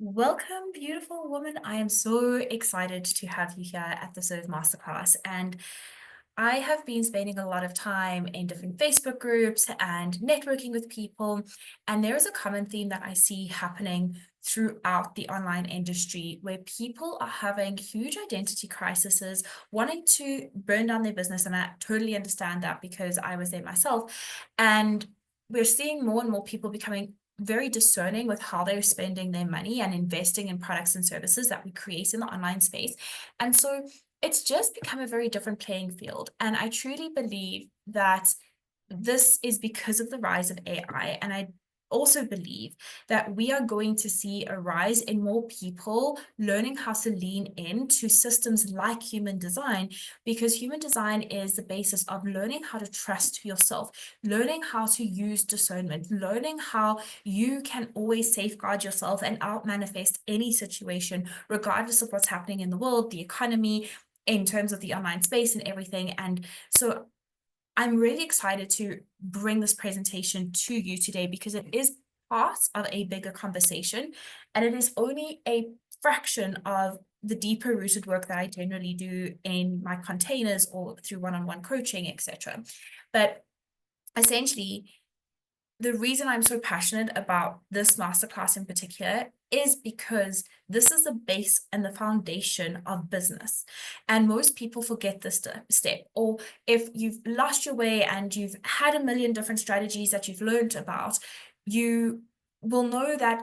Welcome, beautiful woman. I am so excited to have you here at the Serve Masterclass. And I have been spending a lot of time in different Facebook groups and networking with people. And there is a common theme that I see happening throughout the online industry where people are having huge identity crises, wanting to burn down their business. And I totally understand that because I was there myself. And we're seeing more and more people becoming very discerning with how they're spending their money and investing in products and services that we create in the online space. And so it's just become a very different playing field. And I truly believe that this is because of the rise of AI. And I also believe that we are going to see a rise in more people learning how to lean into systems like human design, because human design is the basis of learning how to trust yourself, learning how to use discernment, learning how you can always safeguard yourself and out manifest any situation, regardless of what's happening in the world, the economy, in terms of the online space and everything. And so I'm really excited to bring this presentation to you today because it is part of a bigger conversation, and it is only a fraction of the deeper rooted work that I generally do in my containers or through one-on-one coaching, etc. But essentially, the reason I'm so passionate about this masterclass in particular is because this is the base and the foundation of business. And most people forget this step. Or if you've lost your way and you've had a million different strategies that you've learned about, you will know that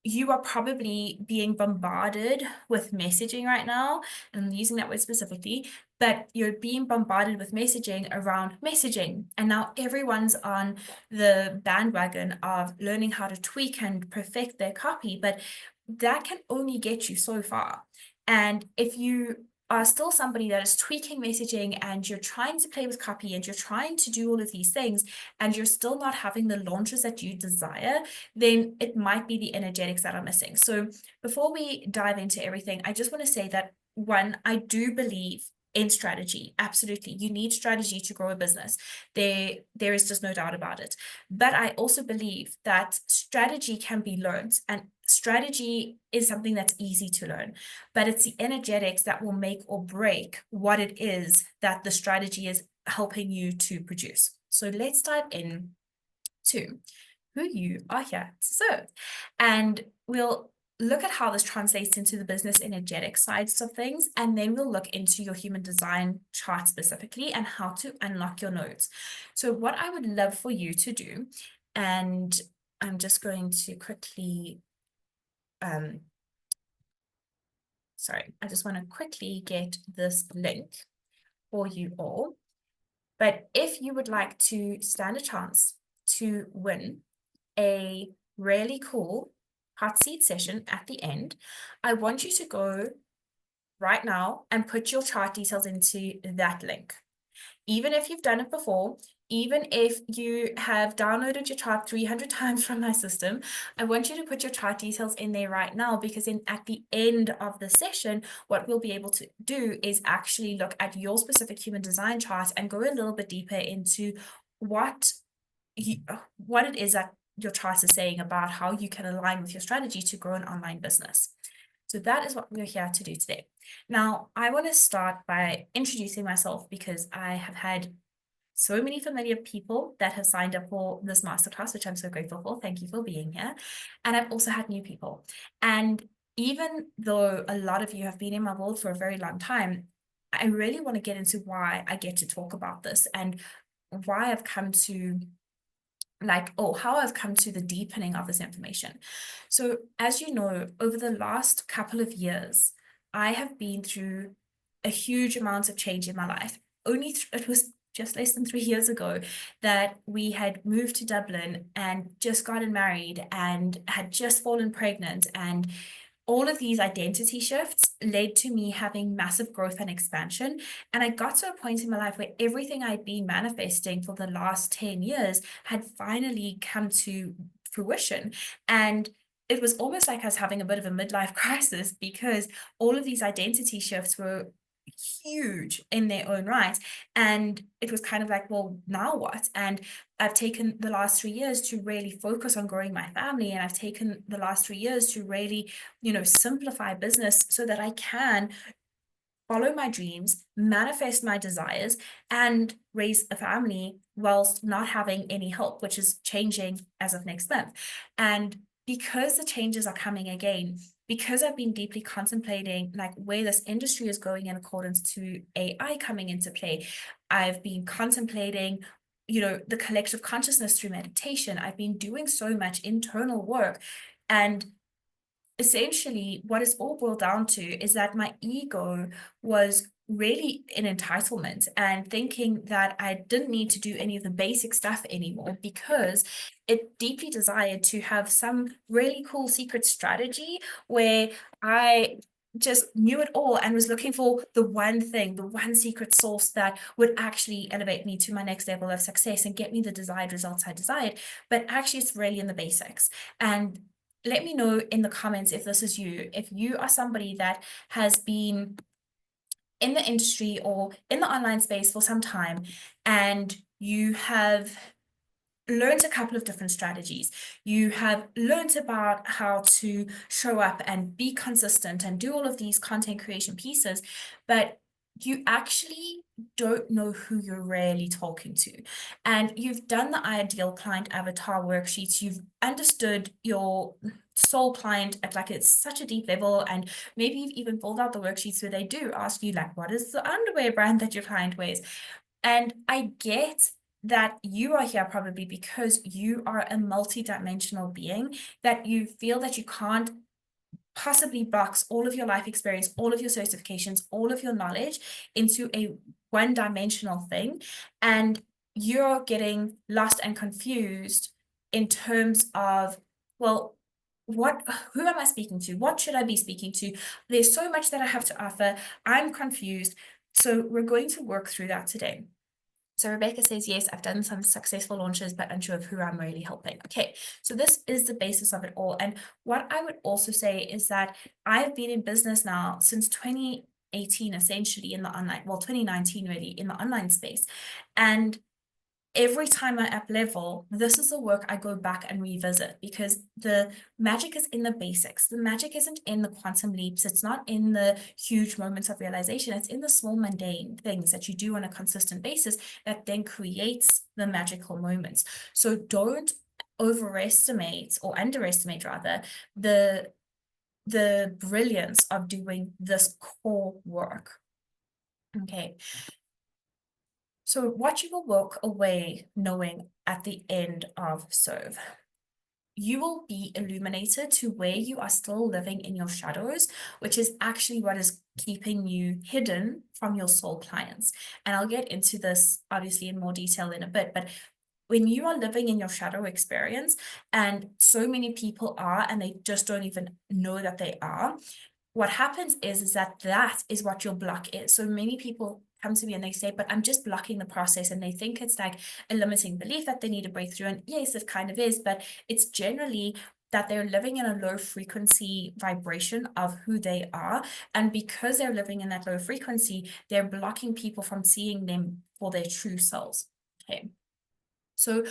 you are probably being bombarded with messaging right now, and I'm using that word specifically, but you're being bombarded with messaging around messaging. And now everyone's on the bandwagon of learning how to tweak and perfect their copy, but that can only get you so far. And if you are still somebody that is tweaking messaging and you're trying to play with copy and you're trying to do all of these things and you're still not having the launches that you desire, then it might be the energetics that are missing. So before we dive into everything, I just want to say that one, I do believe in strategy. Absolutely. You need strategy to grow a business. There is just no doubt about it. But I also believe that strategy can be learned, and strategy is something that's easy to learn, but it's the energetics that will make or break what it is that the strategy is helping you to produce. So let's dive in to who you are here to serve. And we'll look at how this translates into the business energetic sides of things. And then we'll look into your human design chart specifically and how to unlock your nodes. So, what I would love for you to do, and I'm just going to quickly, um, I just want to quickly get this link for you all. But if you would like to stand a chance to win a really cool hot seat session at the end, I want you to go right now and put your chart details into that link. Even if you've done it before, even if you have downloaded your chart 300 times from my system, I want you to put your chart details in there right now, because in at the end of the session, what we'll be able to do is actually look at your specific human design chart and go a little bit deeper into what what it is that your chart is saying about how you can align with your strategy to grow an online business. So that is what we're here to do today. Now, I want to start by introducing myself because I have had so many familiar people that have signed up for this masterclass, which I'm so grateful for. Thank you for being here. And I've also had new people. And even though a lot of you have been in my world for a very long time, I really want to get into why I get to talk about this and why I've come to how I've come to the deepening of this information. So, as you know, over the last couple of years, I have been through a huge amount of change in my life. It was just less than 3 years ago that we had moved to Dublin and just gotten married and had just fallen pregnant, and all of these identity shifts led to me having massive growth and expansion. And I got to a point in my life where everything I'd been manifesting for the last 10 years had finally come to fruition. And it was almost like I was having a bit of a midlife crisis, because all of these identity shifts were huge in their own right. And it was kind of like, well, now what? And I've taken the last 3 years to really focus on growing my family. And I've taken the last 3 years to really, simplify business so that I can follow my dreams, manifest my desires, and raise a family whilst not having any help, which is changing as of next month. And because the changes are coming again, because I've been deeply contemplating like where this industry is going in accordance to AI coming into play, I've been contemplating the collective consciousness through meditation. I've been doing so much internal work, and essentially what it's all boiled down to is that my ego was really in entitlement and thinking that I didn't need to do any of the basic stuff anymore because it deeply desired to have some really cool secret strategy where I just knew it all and was looking for the one thing, the one secret sauce that would actually elevate me to my next level of success and get me the desired results I desired. But actually, it's really in the basics. And let me know in the comments if this is you, if you are somebody that has been in the industry or in the online space for some time and you have learned a couple of different strategies. You have learned about how to show up and be consistent and do all of these content creation pieces, but you actually don't know who you're really talking to. And you've done the ideal client avatar worksheets, you've understood your soul client at like it's such a deep level, and maybe you've even filled out the worksheets where they do ask you like, what is the underwear brand that your client wears? And I get that you are here probably because you are a multi-dimensional being, that you feel that you can't possibly box all of your life experience, all of your certifications, all of your knowledge into a one-dimensional thing. And you're getting lost and confused in terms of, well, who am I speaking to? What should I be speaking to? There's so much that I have to offer. I'm confused. So we're going to work through that today. So Rebecca says, yes, I've done some successful launches, but unsure of who I'm really helping. Okay, so this is the basis of it all. And what I would also say is that I've been in business now since 2018, essentially in the online, well, 2019 really in the online space. And every time I up level, this is the work I go back and revisit because the magic is in the basics. The magic isn't in the quantum leaps. It's not in the huge moments of realization. It's in the small mundane things that you do on a consistent basis that then creates the magical moments. So don't overestimate or underestimate rather the brilliance of doing this core work. Okay. So what you will walk away knowing at the end of Serve. You will be illuminated to where you are still living in your shadows, which is actually what is keeping you hidden from your soul clients. And I'll get into this obviously in more detail in a bit, but when you are living in your shadow experience, and so many people are, and they just don't even know that they are, what happens is that is what your block is. So many people come to me and they say, but I'm just blocking the process, and they think it's like a limiting belief that they need to break through. And yes, it kind of is, but it's generally that they're living in a low frequency vibration of who they are. And because they're living in that low frequency, they're blocking people from seeing them for their true selves. Okay. So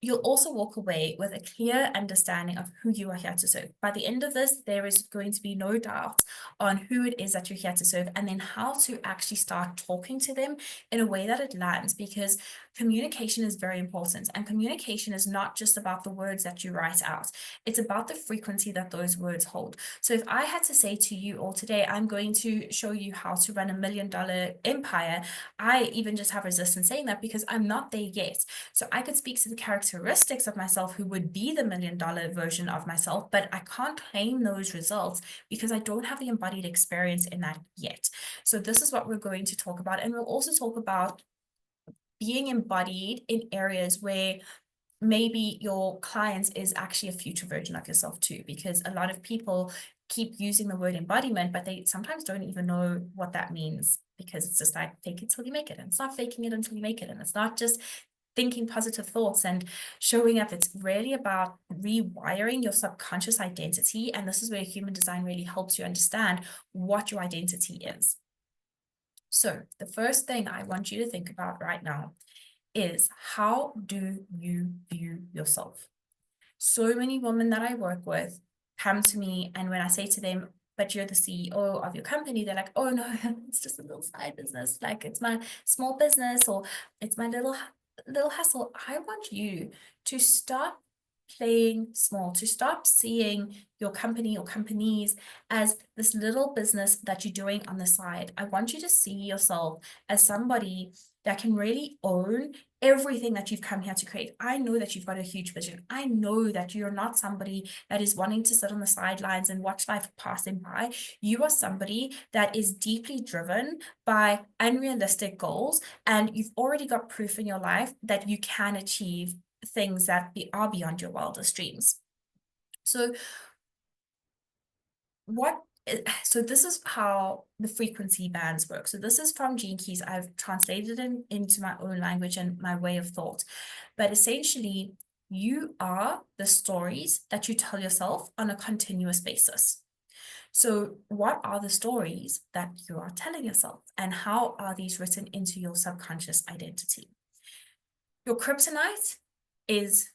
you'll also walk away with a clear understanding of who you are here to serve. By the end of this, there is going to be no doubt on who it is that you're here to serve, and then how to actually start talking to them in a way that it lands, because communication is very important. And communication is not just about the words that you write out. It's about the frequency that those words hold. So if I had to say to you all today, I'm going to show you how to run $1 million empire, I even just have resistance saying that because I'm not there yet. So I could speak to the characteristics of myself who would be the $1 million version of myself, but I can't claim those results because I don't have the embodied experience in that yet. So this is what we're going to talk about. And we'll also talk about being embodied in areas where maybe your clients is actually a future version of yourself too, because a lot of people keep using the word embodiment, but they sometimes don't even know what that means, because it's just like fake it till you make it. And it's not faking it until you make it. And it's not just thinking positive thoughts and showing up. It's really about rewiring your subconscious identity. And this is where human design really helps you understand what your identity is. So the first thing I want you to think about right now is, how do you view yourself? So many women that I work with come to me, and when I say to them, but you're the CEO of your company, they're like, oh no, it's just a little side business. Like, it's my small business, or it's my little hustle. I want you to stop playing small, to stop seeing your company or companies as this little business that you're doing on the side. I want you to see yourself as somebody that can really own everything that you've come here to create. I know that you've got a huge vision. I know that you're not somebody that is wanting to sit on the sidelines and watch life passing by. You are somebody that is deeply driven by unrealistic goals, and you've already got proof in your life that you can achieve things that are beyond your wildest dreams. So what so this is how the frequency bands work. So this is from Gene Keys. I've translated it into my own language and my way of thought. But essentially, you are the stories that you tell yourself on a continuous basis. So what are the stories that you are telling yourself, and how are these written into your subconscious identity? Your kryptonite is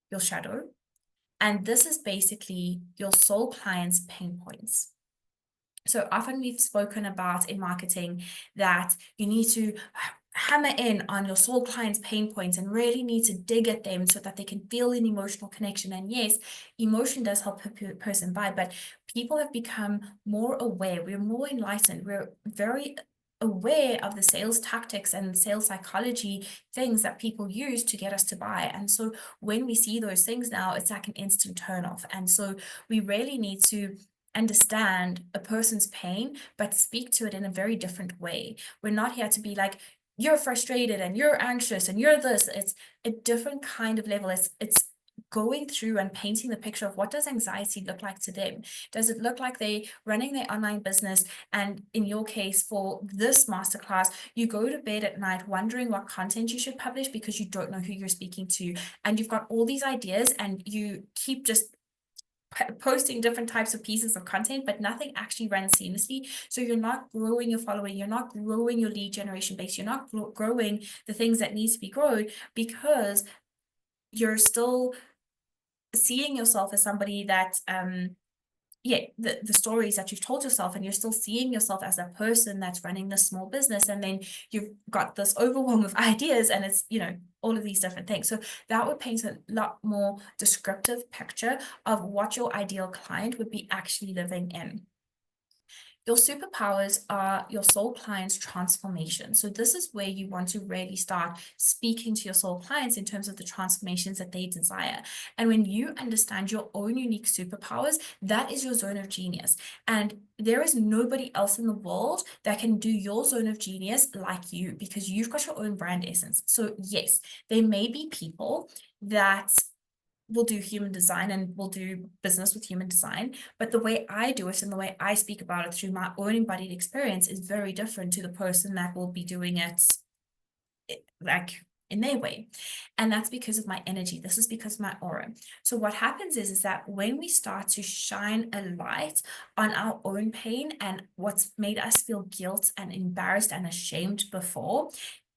your shadow. And this is basically your soul client's pain points. So often we've spoken about in marketing that you need to hammer in on your soul client's pain points and really need to dig at them so that they can feel an emotional connection. And yes, emotion does help a person by, but people have become more aware. We're more enlightened. We're very aware of the sales tactics and sales psychology things that people use to get us to buy. And so when we see those things now, it's like an instant turn off. And so we really need to understand a person's pain, but speak to it in a very different way. We're not here to be like, you're frustrated and you're anxious and you're this. It's a different kind of level. It's going through and painting the picture of, what does anxiety look like to them? Does it look like they running their online business? And in your case, for this masterclass, you go to bed at night wondering what content you should publish because you don't know who you're speaking to. And you've got all these ideas and you keep just posting different types of pieces of content, but nothing actually runs seamlessly. So you're not growing your following, you're not growing your lead generation base, you're not growing the things that needs to be grown, because you're still seeing yourself as somebody that the stories that you've told yourself, and you're still seeing yourself as a person that's running this small business, and then you've got this overwhelm of ideas, and it's all of these different things. So that would paint a lot more descriptive picture of what your ideal client would be actually living in. Your superpowers are your soul clients' transformation. So this is where you want to really start speaking to your soul clients in terms of the transformations that they desire. And when you understand your own unique superpowers, that is your zone of genius. And there is nobody else in the world that can do your zone of genius like you, because you've got your own brand essence. So yes, there may be people that will do human design and will do business with human design, but the way I do it and the way I speak about it through my own embodied experience is very different to the person that will be doing it like in their way. And that's because of my energy. This is because of my aura. So what happens is that when we start to shine a light on our own pain and what's made us feel guilt and embarrassed and ashamed before,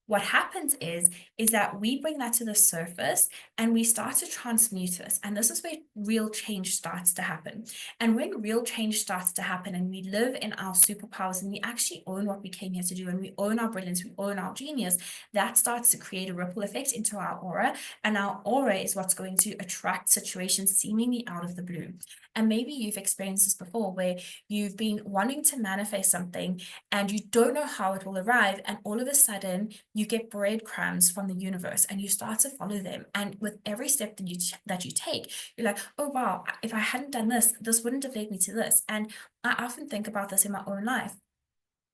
what happens is that we bring that to the surface and we start to transmute this. And this is where real change starts to happen. And when real change starts to happen and we live in our superpowers and we actually own what we came here to do, and we own our brilliance, we own our genius, that starts to create a ripple effect into our aura. And our aura is what's going to attract situations seemingly out of the blue. And maybe you've experienced this before, where you've been wanting to manifest something and you don't know how it will arrive. And all of a sudden, you get breadcrumbs from the universe and you start to follow them. And with every step that you take, you're like, oh, wow, if I hadn't done this, this wouldn't have led me to this. And I often think about this in my own life.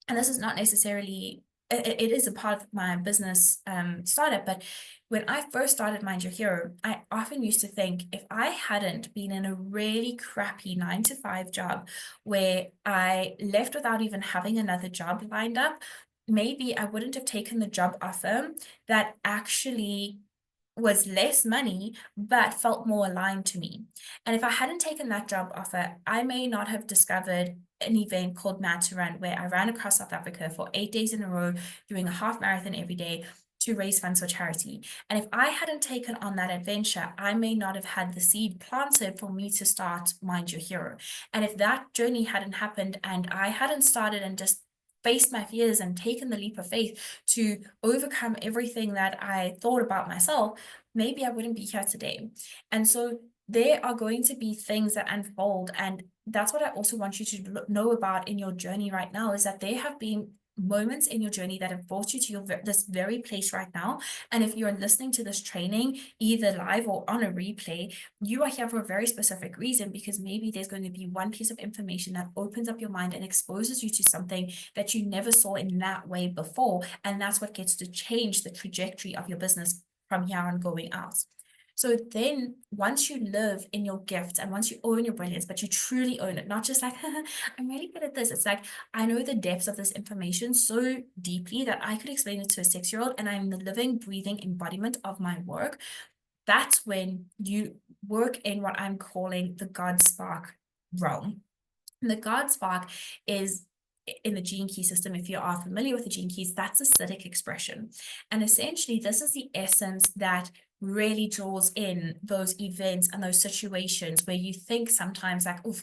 And this is not necessarily, it is a part of my business startup, but when I first started Mind Your Hero, I often used to think, if I hadn't been in a really crappy 9 to 5 job where I left without even having another job lined up, maybe I wouldn't have taken the job offer that actually was less money, but felt more aligned to me. And if I hadn't taken that job offer, I may not have discovered an event called Mad to Run, where I ran across South Africa for 8 days in a row, doing a half marathon every day to raise funds for charity. And if I hadn't taken on that adventure, I may not have had the seed planted for me to start Mind Your Hero. And if that journey hadn't happened and I hadn't started and just faced my fears and taken the leap of faith to overcome everything that I thought about myself, maybe I wouldn't be here today. And so there are going to be things that unfold. And that's what I also want you to know about in your journey right now, is that there have been moments in your journey that have brought you to this very place right now. And if you're listening to this training, either live or on a replay, you are here for a very specific reason, because maybe there's going to be one piece of information that opens up your mind and exposes you to something that you never saw in that way before. And that's what gets to change the trajectory of your business from here on going out. So then once you live in your gift and once you own your brilliance, but you truly own it, not just like, I'm really good at this. It's like, I know the depths of this information so deeply that I could explain it to a 6-year-old, and I'm the living, breathing embodiment of my work. That's when you work in what I'm calling the God spark realm. And the God spark is in the gene key system. If you are familiar with the gene keys, that's acidic expression. And essentially, this is the essence that really draws in those events and those situations where you think sometimes like, oof,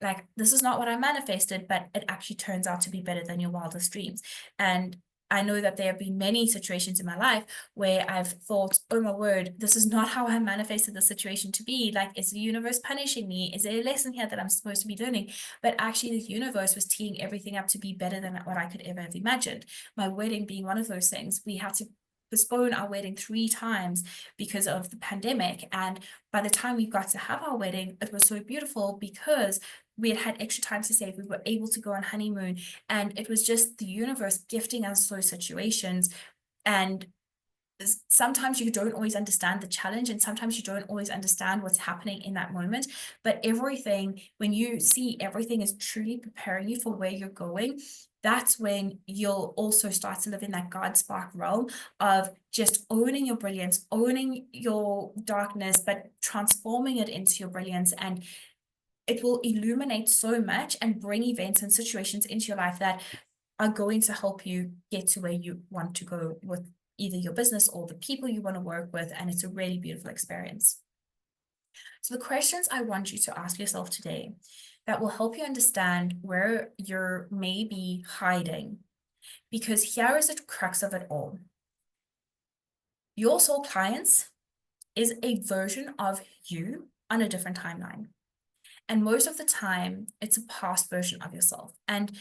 like this is not what I manifested, but it actually turns out to be better than your wildest dreams. And I know that there have been many situations in my life where I've thought, oh my word, this is not how I manifested the situation to be. Like, is the universe punishing me? Is there a lesson here that I'm supposed to be learning? But actually, the universe was teeing everything up to be better than what I could ever have imagined. My wedding being one of those things. We had to postpone our wedding 3 times because of the pandemic. And by the time we got to have our wedding, it was so beautiful because we had extra time to save. We were able to go on honeymoon, and it was just the universe gifting us those situations. And sometimes you don't always understand the challenge, and sometimes you don't always understand what's happening in that moment. But everything, when you see everything is truly preparing you for where you're going, that's when you'll also start to live in that God spark realm of just owning your brilliance, owning your darkness, but transforming it into your brilliance. And it will illuminate so much and bring events and situations into your life that are going to help you get to where you want to go with either your business or the people you want to work with. And it's a really beautiful experience. So the questions I want you to ask yourself today that will help you understand where you're maybe hiding, because here is the crux of it all. Your soul clients is a version of you on a different timeline. And most of the time, it's a past version of yourself. And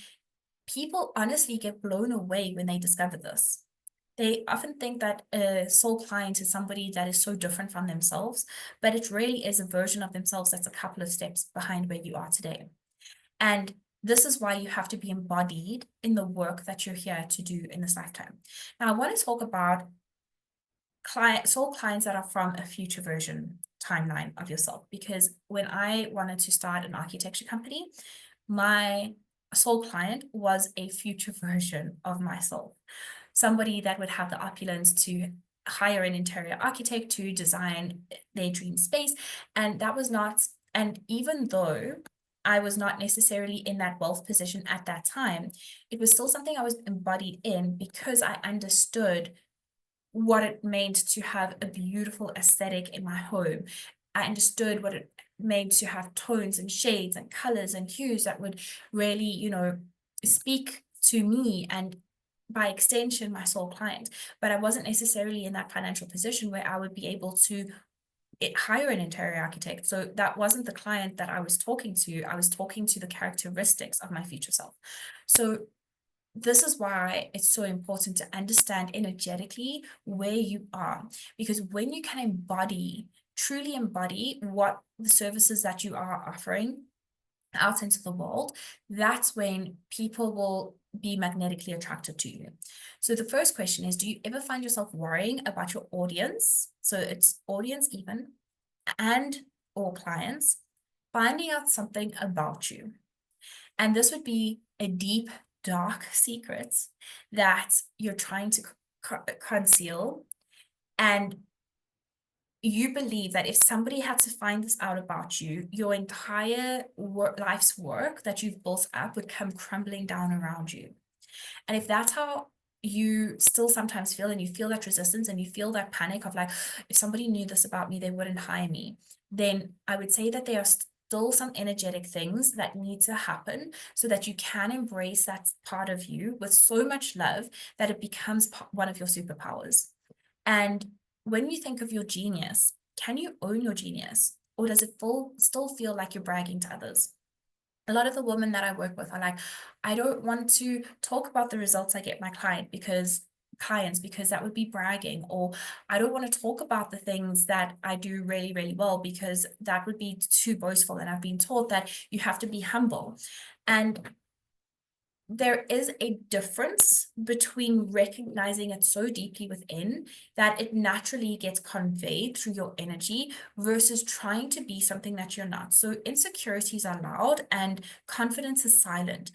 people honestly get blown away when they discover this. They often think that a soul client is somebody that is so different from themselves, but it really is a version of themselves that's a couple of steps behind where you are today. And this is why you have to be embodied in the work that you're here to do in this lifetime. Now, I want to talk about soul clients that are from a future version timeline of yourself, because when I wanted to start an architecture company, my soul client was a future version of myself, somebody that would have the opulence to hire an interior architect to design their dream space. And that was not, and even though I was not necessarily in that wealth position at that time, it was still something I was embodied in because I understood what it meant to have a beautiful aesthetic in my home. I understood what it meant to have tones and shades and colors and hues that would really, speak to me and by extension, my soul client. But I wasn't necessarily in that financial position where I would be able to hire an interior architect. So that wasn't the client that I was talking to. I was talking to the characteristics of my future self. So this is why it's so important to understand energetically where you are, because when you can truly embody what the services that you are offering out into the world, that's when people will be magnetically attracted to you. So the first question is, do you ever find yourself worrying about your audience? So it's audience even, and or clients finding out something about you. And this would be a deep, dark secret that you're trying to conceal. And you believe that if somebody had to find this out about you, your entire life's work that you've built up would come crumbling down around you. And if that's how you still sometimes feel, and you feel that resistance and you feel that panic of like, if somebody knew this about me, they wouldn't hire me, then I would say that there are still some energetic things that need to happen so that you can embrace that part of you with so much love that it becomes one of your superpowers. And when you think of your genius, can you own your genius? Or does it still feel like you're bragging to others? A lot of the women that I work with are like, I don't want to talk about the results I get my clients because that would be bragging, or I don't want to talk about the things that I do really, really well because that would be too boastful. And I've been taught that you have to be humble. And there is a difference between recognizing it so deeply within that it naturally gets conveyed through your energy versus trying to be something that you're not. So insecurities are loud and confidence is silent.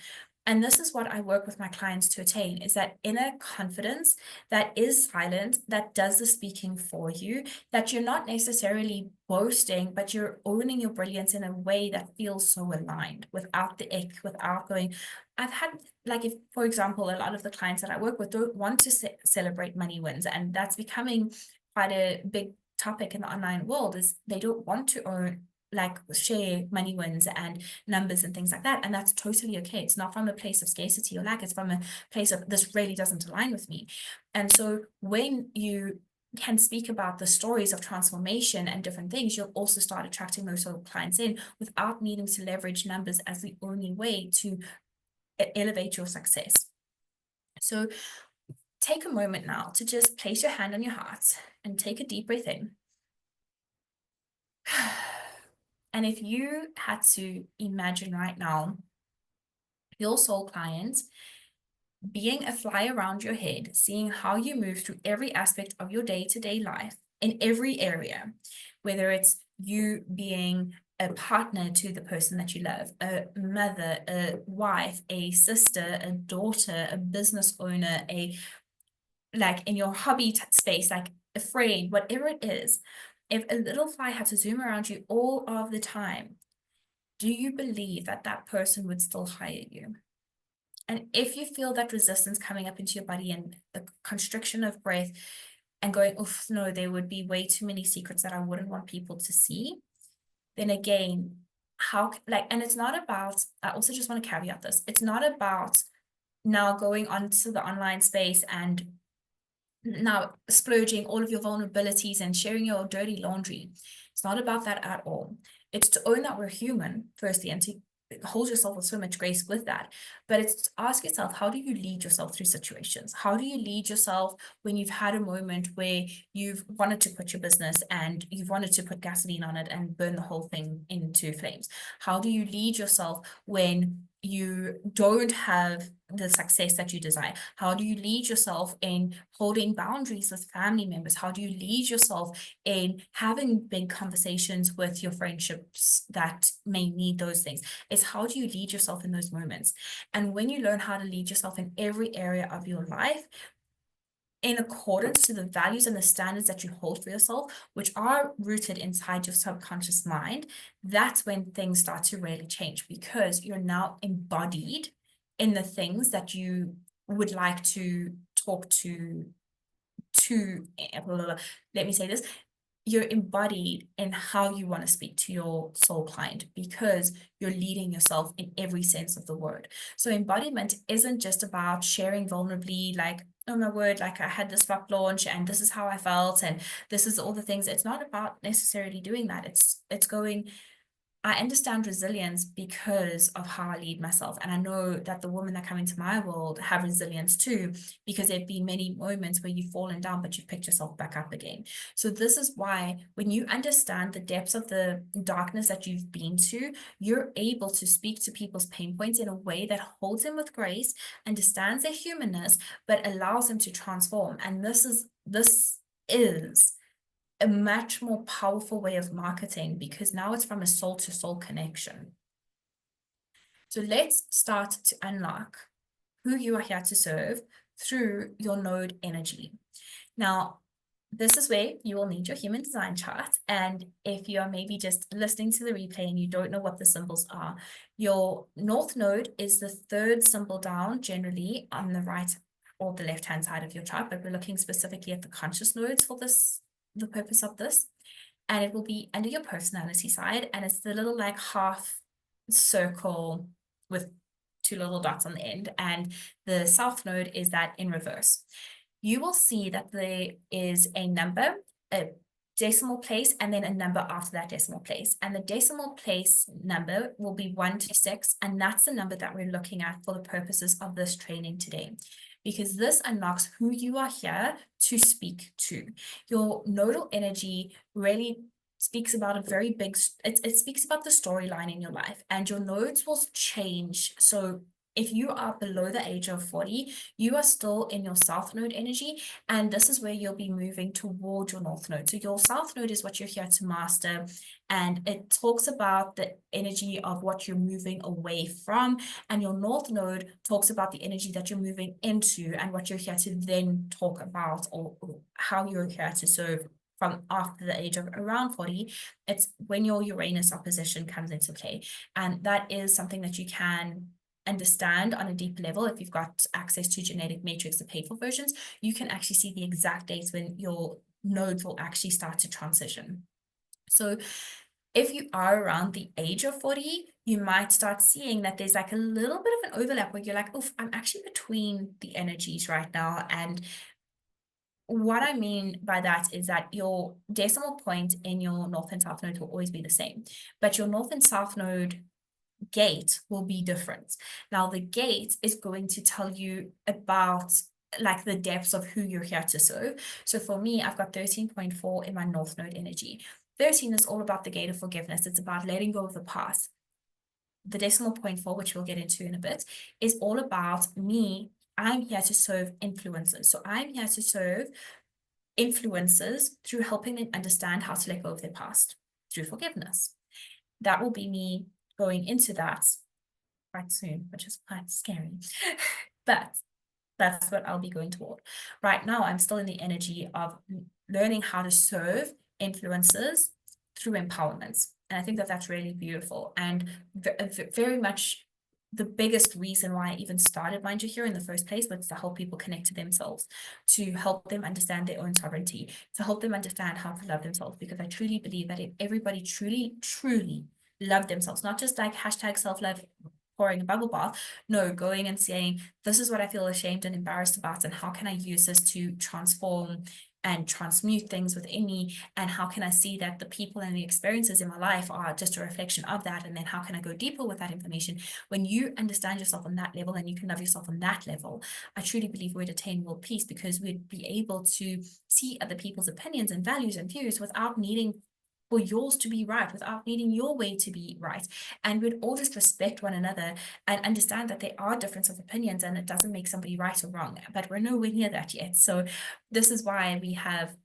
And this is what I work with my clients to attain, is that inner confidence that is silent, that does the speaking for you, that you're not necessarily boasting, but you're owning your brilliance in a way that feels so aligned without the ick, without going, I've had, like, if, for example, a lot of the clients that I work with don't want to celebrate money wins, and that's becoming quite a big topic in the online world, is they don't want to own, like, share money wins and numbers and things like that. And that's totally okay. It's not from a place of scarcity or lack, it's from a place of this really doesn't align with me. And so when you can speak about the stories of transformation and different things, you'll also start attracting those sort of clients in without needing to leverage numbers as the only way to elevate your success. So take a moment now to just place your hand on your heart and take a deep breath in. And if you had to imagine right now your soul client being a fly around your head, seeing how you move through every aspect of your day-to-day life in every area, whether it's you being a partner to the person that you love, a mother, a wife, a sister, a daughter, a business owner, like in your hobby space, like a friend, whatever it is, if a little fly had to zoom around you all of the time, do you believe that that person would still hire you? And if you feel that resistance coming up into your body and the constriction of breath and going, oh, no, there would be way too many secrets that I wouldn't want people to see, then again, and it's not about, I also just want to caveat this, it's not about now going onto the online space and now splurging all of your vulnerabilities and sharing your dirty laundry. It's not about that at all. It's to own that we're human, firstly, and to hold yourself with so much grace with that. But it's to ask yourself, how do you lead yourself through situations? How do you lead yourself when you've had a moment where you've wanted to quit your business and you've wanted to put gasoline on it and burn the whole thing into flames? How do you lead yourself when you don't have the success that you desire? How do you lead yourself in holding boundaries with family members? How do you lead yourself in having big conversations with your friendships that may need those things? It's how do you lead yourself in those moments? And when you learn how to lead yourself in every area of your life, in accordance to the values and the standards that you hold for yourself, which are rooted inside your subconscious mind, that's when things start to really change, because you're now embodied in the things that you would like to talk to let me say this, you're embodied in how you want to speak to your soul client, because you're leading yourself in every sense of the word. So embodiment isn't just about sharing vulnerably, like, oh my word, like I had this flop launch and this is how I felt and this is all the things. It's not about necessarily doing that. It's going, I understand resilience because of how I lead myself. And I know that the women that come into my world have resilience too, because there've been many moments where you've fallen down, but you've picked yourself back up again. So this is why when you understand the depths of the darkness that you've been to, you're able to speak to people's pain points in a way that holds them with grace, understands their humanness, but allows them to transform. And this is a much more powerful way of marketing, because now it's from a soul to soul connection. So let's start to unlock who you are here to serve through your node energy. Now, this is where you will need your human design chart. And if you are maybe just listening to the replay and you don't know what the symbols are, your north node is the third symbol down, generally on the right or the left-hand side of your chart, but we're looking specifically at the conscious nodes for this, the purpose of this. And it will be under your personality side, and it's the little like half circle with two little dots on the end, and the south node is that in reverse. You will see that there is a number, a decimal place, and then a number after that decimal place. And the decimal place number will be 1 to 6, and that's the number that we're looking at for the purposes of this training today, because this unlocks who you are here to speak to. Your nodal energy really speaks about a very big, it speaks about the storyline in your life, and your nodes will change. So if you are below the age of 40, you are still in your south node energy, and this is where you'll be moving toward your north node. So your south node is what you're here to master, and it talks about the energy of what you're moving away from, and your north node talks about the energy that you're moving into and what you're here to then talk about, or how you're here to serve from after the age of around 40. It's when your Uranus opposition comes into play, and that is something that you can understand on a deeper level. If you've got access to genetic matrix, the paid for versions, you can actually see the exact dates when your nodes will actually start to transition. So if you are around the age of 40, you might start seeing that there's like a little bit of an overlap where you're like, oh, I'm actually between the energies right now. And what I mean by that is that your decimal point in your north and south node will always be the same, but your north and south node gate will be different. Now, the gate is going to tell you about like the depths of who you're here to serve. So for me, I've got 13.4 in my north node energy. 13 is all about the gate of forgiveness. It's about letting go of the past. The decimal point 4, which we'll get into in a bit, is all about me. I'm here to serve influencers. So I'm here to serve influencers through helping them understand how to let go of their past through forgiveness. That will be me going into that quite soon, which is quite scary. But that's what I'll be going toward. Right now, I'm still in the energy of learning how to serve influencers through empowerment. And I think that that's really beautiful, and very much the biggest reason why I even started Mind You Here in the first place was to help people connect to themselves, to help them understand their own sovereignty, to help them understand how to love themselves, because I truly believe that if everybody truly love themselves, not just like hashtag self-love pouring a bubble bath, no, going and saying, this is what I feel ashamed and embarrassed about, and how can I use this to transform and transmute things within me, and how can I see that the people and the experiences in my life are just a reflection of that, and then how can I go deeper with that information. When you understand yourself on that level and you can love yourself on that level, I truly believe we'd attain world peace, because we'd be able to see other people's opinions and values and views without needing for yours to be right, without needing your way to be right. And we'd all just respect one another and understand that there are difference of opinions, and it doesn't make somebody right or wrong, but we're nowhere near that yet. So this is why we have,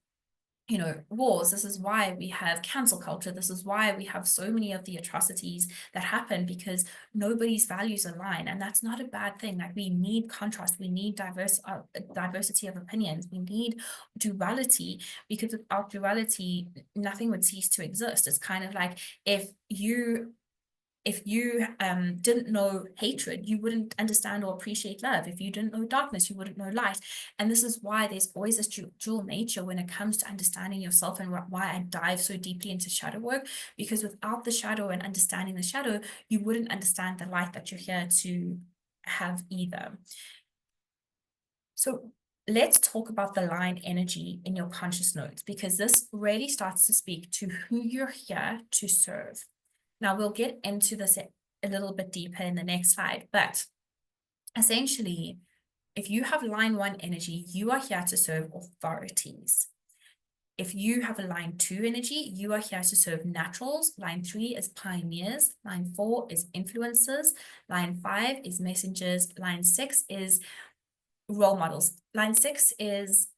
you know, wars. This is why we have cancel culture. This is why we have so many of the atrocities that happen, because nobody's values align, and that's not a bad thing. Like, we need contrast, we need diversity of opinions, we need duality, because without duality, nothing would cease to exist. It's kind of like if you didn't know hatred, you wouldn't understand or appreciate love. If you didn't know darkness, you wouldn't know light. And this is why there's always this dual nature when it comes to understanding yourself, and why I dive so deeply into shadow work, because without the shadow and understanding the shadow, you wouldn't understand the light that you're here to have either. So let's talk about the line energy in your conscious nodes, because this really starts to speak to who you're here to serve. Now, we'll get into this a little bit deeper in the next slide, but essentially, if you have line 1 energy, you are here to serve authorities. If you have a line 2 energy, you are here to serve naturals. Line 3 is pioneers. Line 4 is influencers. Line 5 is messengers. Line 6 is role models. Line 6 is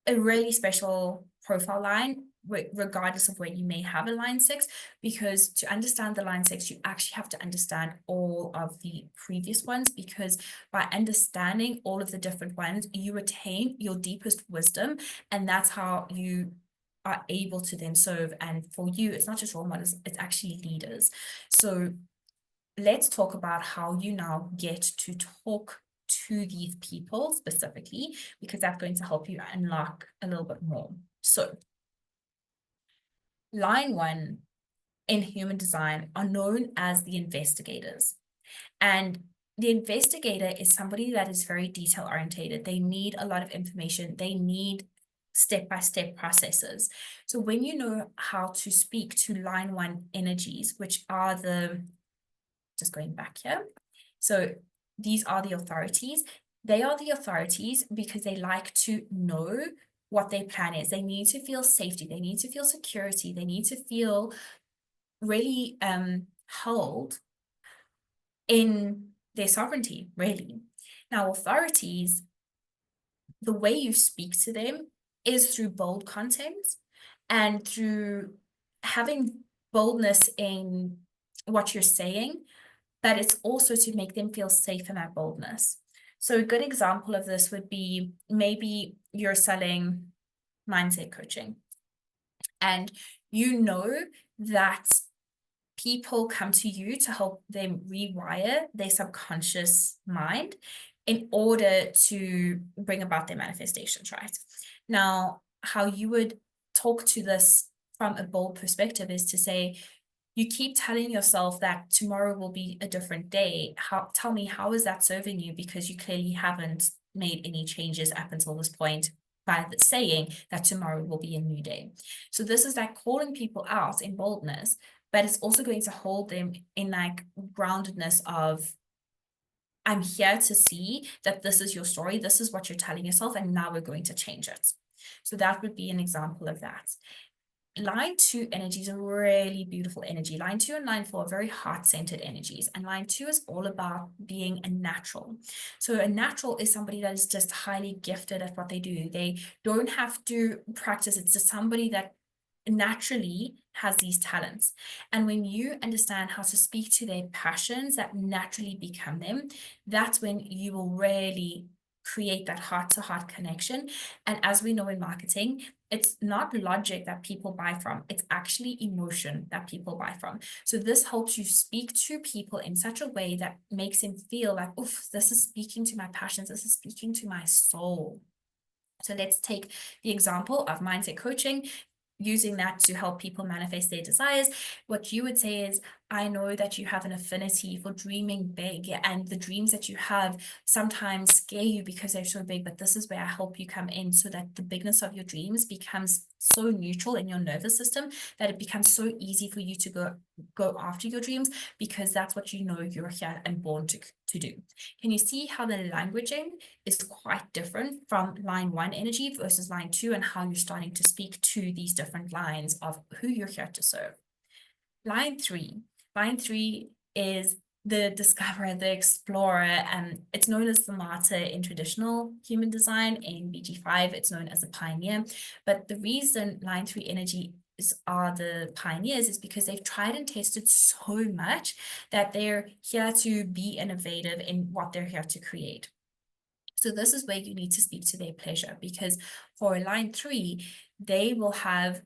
a really special profile line. regardless of where you may have a line 6, because to understand the line 6, you actually have to understand all of the previous ones, because by understanding all of the different ones, you retain your deepest wisdom, and that's how you are able to then serve. And for you, it's not just role models, it's actually leaders. So let's talk about how you now get to talk to these people specifically, because that's going to help you unlock a little bit more. So line 1 in human design are known as the investigators. And the investigator is somebody that is very detail orientated. They need a lot of information. They need step-by-step processes. So when you know how to speak to line 1 energies, which are just going back here. So these are the authorities. They are the authorities because they like to know what their plan is. They need to feel safety. They need to feel security. They need to feel really held in their sovereignty, really. Now, authorities, the way you speak to them is through bold content and through having boldness in what you're saying, but it's also to make them feel safe in that boldness. So a good example of this would be, maybe you're selling mindset coaching, and you know that people come to you to help them rewire their subconscious mind in order to bring about their manifestations, right? Now, how you would talk to this from a bold perspective is to say, you keep telling yourself that tomorrow will be a different day. Tell me, how is that serving you? Because you clearly haven't made any changes up until this point by saying that tomorrow will be a new day. So this is like calling people out in boldness, but it's also going to hold them in like groundedness of, I'm here to see that this is your story, this is what you're telling yourself, and now we're going to change it. So that would be an example of that. Line 2 energy is a really beautiful energy. Line 2 and line 4 are very heart-centered energies. And line 2 is all about being a natural. So a natural is somebody that is just highly gifted at what they do. They don't have to practice. It's just somebody that naturally has these talents. And when you understand how to speak to their passions that naturally become them, that's when you will really create that heart-to-heart connection. And as we know in marketing, it's not logic that people buy from, it's actually emotion that people buy from. So this helps you speak to people in such a way that makes them feel like, oof, this is speaking to my passions, this is speaking to my soul. So let's take the example of mindset coaching, using that to help people manifest their desires. What you would say is, I know that you have an affinity for dreaming big, and the dreams that you have sometimes scare you because they're so big, but this is where I help you come in so that the bigness of your dreams becomes so neutral in your nervous system that it becomes so easy for you to go after your dreams, because that's what you know you're here and born to do. Can you see how the languaging is quite different from line 1 energy versus line 2, and how you're starting to speak to these different lines of who you're here to serve? Line 3. Line 3 is the discoverer, the explorer, and it's known as the martyr in traditional human design. In BG5, it's known as a pioneer. But the reason line 3 energy are the pioneers is because they've tried and tested so much that they're here to be innovative in what they're here to create. So this is where you need to speak to their pleasure, because for line 3, they will have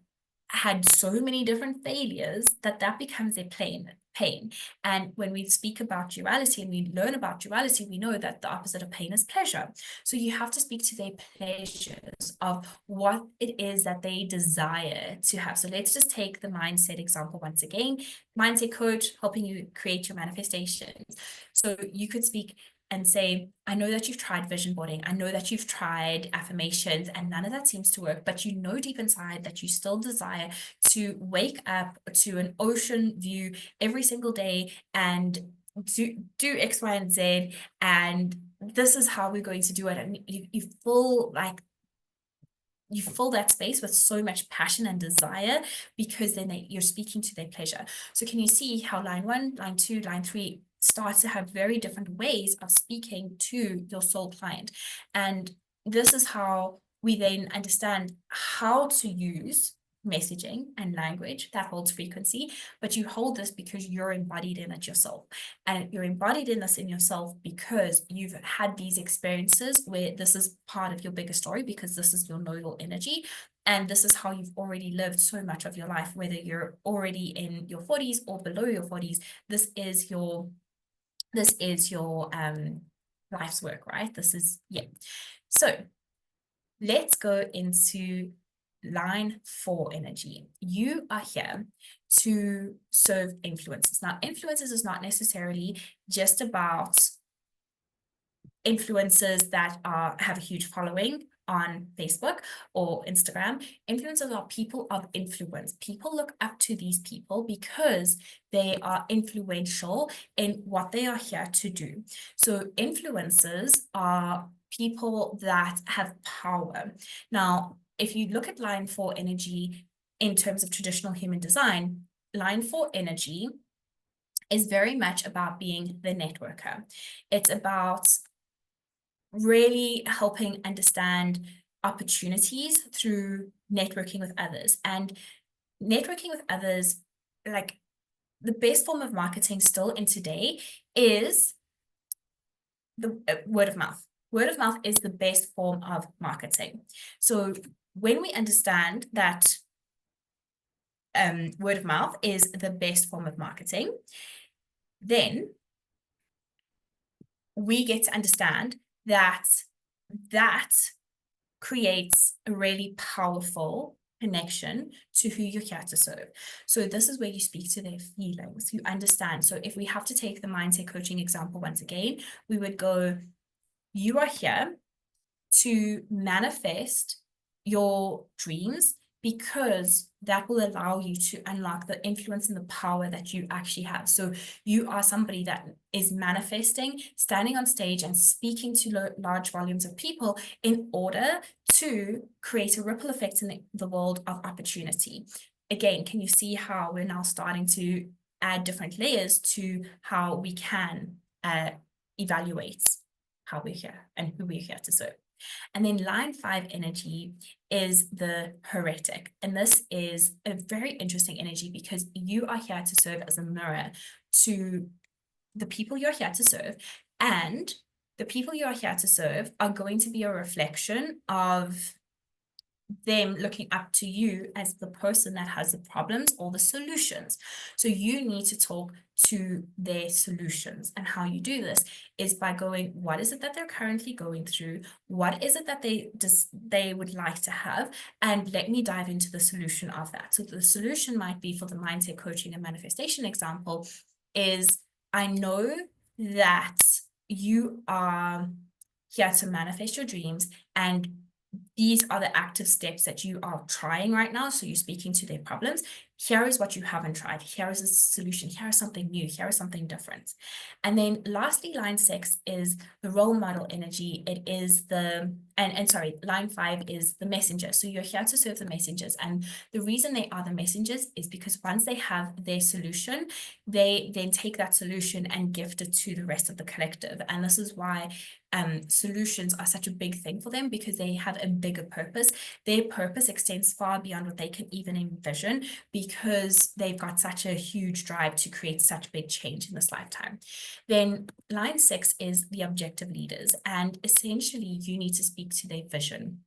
had so many different failures that becomes their pain. And when we speak about duality and we learn about duality, we know that the opposite of pain is pleasure. So you have to speak to their pleasures of what it is that they desire to have. So let's just take the mindset example once again. Mindset coach helping you create your manifestations. So you could speak and say, I know that you've tried vision boarding. I know that you've tried affirmations, and none of that seems to work, but you know deep inside that you still desire to wake up to an ocean view every single day and do X, Y, and Z. And this is how we're going to do it. And you feel like you fill that space with so much passion and desire, because then you're speaking to their pleasure. So can you see how line 1, line 2, line 3 starts to have very different ways of speaking to your soul client? And this is how we then understand how to use messaging and language that holds frequency, but you hold this because you're embodied in it yourself. And you're embodied in this in yourself because you've had these experiences where this is part of your bigger story, because this is your nodal energy. And this is how you've already lived so much of your life, whether you're already in your 40s or below your 40s. This is your life's work, right? This is, yeah. So let's go into line 4 energy. You are here to serve influencers. Now, influencers is not necessarily just about influencers that have a huge following on Facebook or Instagram. Influencers are people of influence. People look up to these people because they are influential in what they are here to do. So influencers are people that have power. Now, if you look at line 4 energy in terms of traditional human design, line 4 energy is very much about being the networker. It's about really helping understand opportunities through networking with others. And networking with others, like the best form of marketing still in today is the word of mouth. Word of mouth is the best form of marketing. So when we understand that word of mouth is the best form of marketing, then we get to understand that that creates a really powerful connection to who you're here to serve. So this is where you speak to their feelings, you understand. So if we have to take the mindset coaching example once again, we would go, you are here to manifest your dreams, because that will allow you to unlock the influence and the power that you actually have. So you are somebody that is manifesting, standing on stage and speaking to large volumes of people in order to create a ripple effect in the world of opportunity. Again, can you see how we're now starting to add different layers to how we can evaluate how we're here and who we're here to serve? And then line 5 energy is the heretic. And this is a very interesting energy because you are here to serve as a mirror to the people you're here to serve. And the people you are here to serve are going to be a reflection of them looking up to you as the person that has the problems or the solutions. So you need to talk to their solutions. And how you do this is by going, what is it that they're currently going through? What is it that they would like to have? And let me dive into the solution of that. So the solution might be, for the mindset coaching and manifestation example, is I know that you are here to manifest your dreams, and these are the active steps that you are trying right now. So you're speaking to their problems. Here is what you haven't tried. Here is a solution. Here is something new. Here is something different. And then lastly, line 6 is the role model energy. It is line 5 is the messenger. So you're here to serve the messengers. And the reason they are the messengers is because once they have their solution, they then take that solution and gift it to the rest of the collective. And this is why solutions are such a big thing for them, because they have a bigger purpose. Their purpose extends far beyond what they can even envision, because they've got such a huge drive to create such big change in this lifetime. Then line 6 is the objective leaders, and essentially you need to speak to their vision.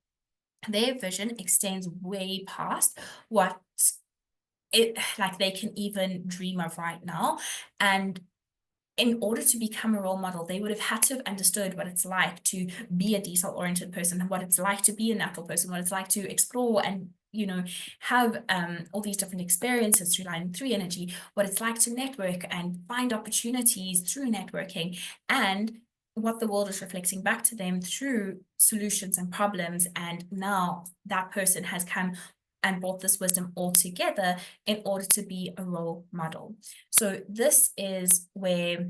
Their vision extends way past what they can even dream of right now. And in order to become a role model, they would have had to have understood what it's like to be a detail-oriented person, what it's like to be a natural person, what it's like to explore and, have all these different experiences through line 3 energy, what it's like to network and find opportunities through networking, and what the world is reflecting back to them through solutions and problems. And now that person has come and brought this wisdom all together in order to be a role model. So this is where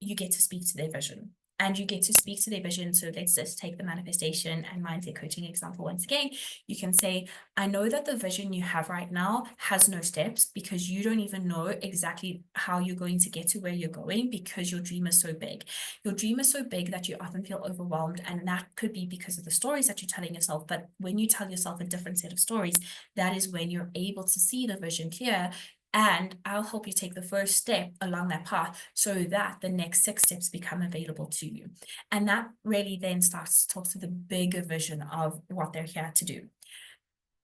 you get to speak to their vision. and you get to speak to their vision. So let's just take the manifestation and mindset coaching example once again. You can say, I know that the vision you have right now has no steps because you don't even know exactly how you're going to get to where you're going because your dream is so big. Your dream is so big that you often feel overwhelmed, and that could be because of the stories that you're telling yourself. But when you tell yourself a different set of stories, that is when you're able to see the vision clear. And I'll help you take the first step along that path so that the next 6 steps become available to you. And that really then starts to talk to the bigger vision of what they're here to do.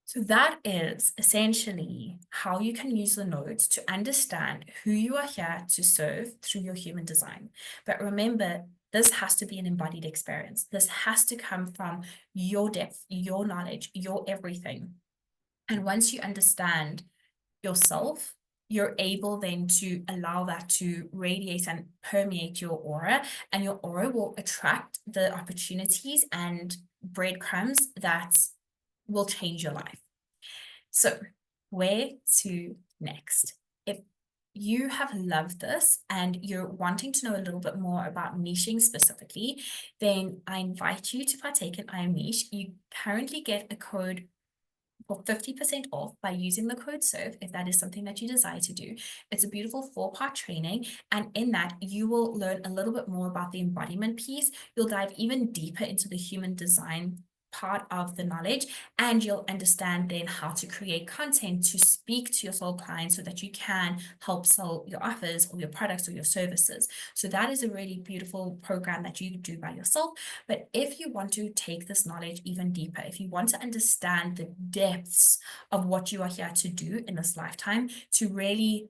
So that is essentially how you can use the nodes to understand who you are here to serve through your human design. But remember, this has to be an embodied experience. This has to come from your depth, your knowledge, your everything. And once you understand yourself, you're able then to allow that to radiate and permeate your aura, and your aura will attract the opportunities and breadcrumbs that will change your life. So, where to next? If you have loved this and you're wanting to know a little bit more about niching specifically, then I invite you to partake in I Am Niche. You currently get a code for 50% off by using the code SERVE if that is something that you desire to do. It's a beautiful 4-part training, and in that you will learn a little bit more about the embodiment piece. You'll dive even deeper into the human design part of the knowledge, and you'll understand then how to create content to speak to your soul clients so that you can help sell your offers or your products or your services. So that is a really beautiful program that you do by yourself. But if you want to take this knowledge even deeper, if you want to understand the depths of what you are here to do in this lifetime, to really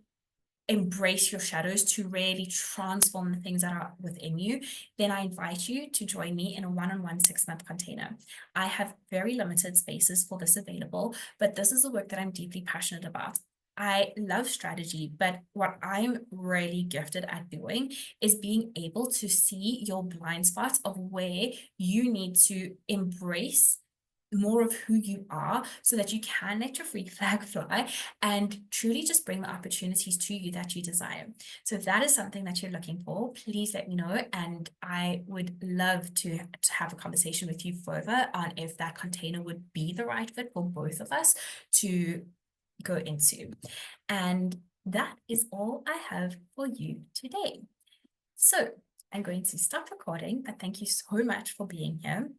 embrace your shadows, to really transform the things that are within you, then I invite you to join me in a one-on-one 6-month container. I have very limited spaces for this available, but this is the work that I'm deeply passionate about. I love strategy, but what I'm really gifted at doing is being able to see your blind spots of where you need to embrace more of who you are so that you can let your freak flag fly and truly just bring the opportunities to you that you desire. So if that is something that you're looking for, please let me know, and I would love to have a conversation with you further on if that container would be the right fit for both of us to go into. And that is all I have for you today. So I'm going to stop recording, but thank you so much for being here.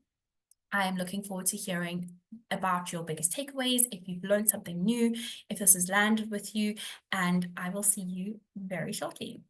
I am looking forward to hearing about your biggest takeaways, if you've learned something new, if this has landed with you, and I will see you very shortly.